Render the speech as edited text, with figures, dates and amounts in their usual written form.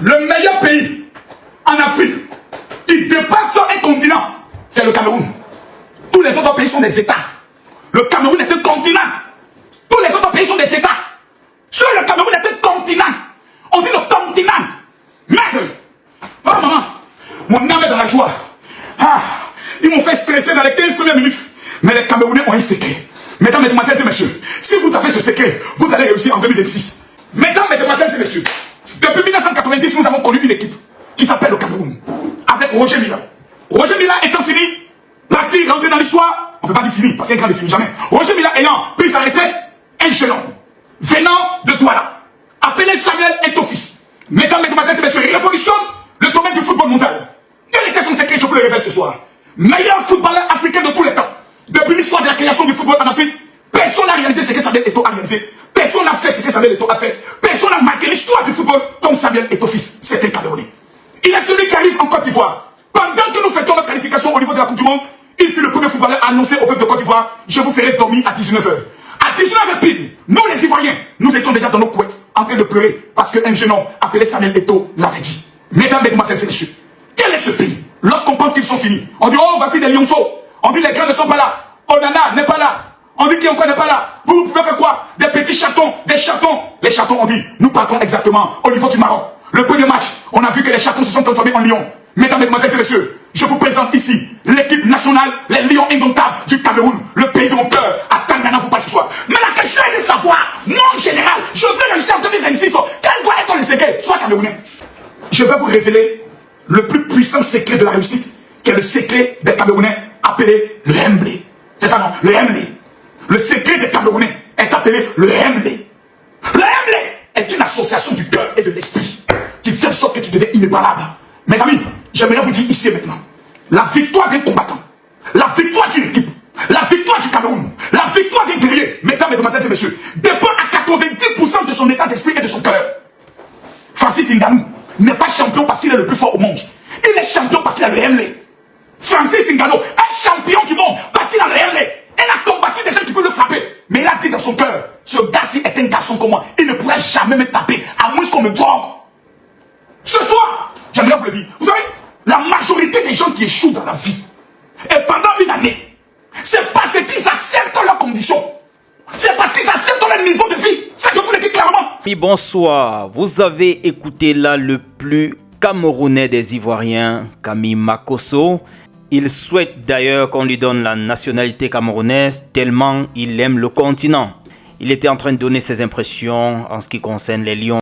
Le meilleur pays en Afrique qui dépasse un continent, c'est le Cameroun. Tous les autres pays sont des États. Le Cameroun est un continent. Tous les autres pays sont des États. Seul le Cameroun est un continent. On dit le continent. Merde. Oh maman, mon âme est dans la joie. Ah, ils m'ont fait stresser dans les 15 premières minutes. Mais les Camerounais ont un secret. Mesdames, mesdemoiselles et messieurs, si vous avez ce secret, vous allez réussir en 2026. Mesdames, mesdemoiselles et messieurs, depuis 1990, nous avons connu une équipe qui s'appelle le Cameroun, avec Roger Mila. Roger Mila étant fini, parti, rentré dans l'histoire, on ne peut pas dire fini, parce qu'il ne finit jamais. Roger Mila ayant pris sa retraite, un jeune homme, venant de Douala, appelé Samuel Eto'o-Fils. Mesdames, mesdemoiselles et messieurs, il révolutionne le domaine du football mondial. Quel était son secret? Je vous le révèle ce soir. Meilleur footballeur africain de tous les temps. Depuis l'histoire de la création du football en Afrique, personne n'a réalisé ce que Samuel Eto'o a réalisé. Personne n'a fait ce que Samuel Eto'o a fait. Personne n'a marqué l'histoire du football comme Samuel Eto'o-Fils. C'est un Camerounais. Il est celui qui arrive en Côte d'Ivoire. Pendant que nous fêtons notre qualification au niveau de la Coupe du Monde, il fut le premier footballeur à annoncer au peuple de Côte d'Ivoire: je vous ferai dormir à 19h. À 19h pile, nous les Ivoiriens, nous étions déjà dans nos couettes, en train de pleurer, parce qu'un jeune homme appelé Samuel Eto'o l'avait dit. Mesdames, mesdemoiselles et messieurs, quel est ce pays? Lorsqu'on pense qu'ils sont finis, on dit: oh, voici des lionceaux. On dit: les grands ne sont pas là. Onana n'est pas là. On dit: qui encore n'est pas là. Vous pouvez faire quoi? Des petits chatons, des chatons. Les chatons, on dit: nous partons exactement au niveau du Maroc. Le premier match, on a vu que les chatons se sont transformés en lions. Mesdames, mesdemoiselles et messieurs, je vous présente ici l'équipe nationale, les lions indomptables du Cameroun, le pays de mon cœur. À Tangana, vous parlez ce soir. Mais la question est de savoir, mon général, je veux réussir en 2026. Quel doit être le secret? Soit Camerounais. Je vais vous révéler le plus puissant secret de la réussite, qui est le secret des Camerounais appelé le Hemblé. C'est ça, non? Le Hemblé. Le secret des Camerounais est appelé le Hemblé. Le Hemblé est une association du cœur et de l'esprit qui fait en sorte que tu deviens inébranlable. Mes amis, j'aimerais vous dire ici et maintenant, la victoire d'un combattant, la victoire d'une équipe, la victoire du Cameroun, la victoire d'un guerrier, mesdames, mesdemoiselles et messieurs, dépend à 90% de son état d'esprit et de son cœur. Francis Ngannou n'est pas champion parce qu'il est le plus fort au monde. Il est champion parce qu'il a le Hemblé. Francis Ngannou est champion du monde parce qu'il a le Hemblé. Il a combattu des gens qui peuvent le frapper. Mais il a dit dans son cœur: ce gars-ci est un garçon comme moi. Il ne pourra jamais me taper, à moins qu'on me drogue. Ce soir, j'aimerais vous le dire. Vous savez, la majorité des gens qui échouent dans la vie, et pendant une année, c'est parce qu'ils acceptent leurs conditions. C'est parce qu'ils acceptent leur niveau de vie. Ça, je vous le dis clairement. Oui, bonsoir. Vous avez écouté là le plus camerounais des Ivoiriens, Camille Makosso. Il souhaite d'ailleurs qu'on lui donne la nationalité camerounaise tellement il aime le continent. Il était en train de donner ses impressions en ce qui concerne les Lions.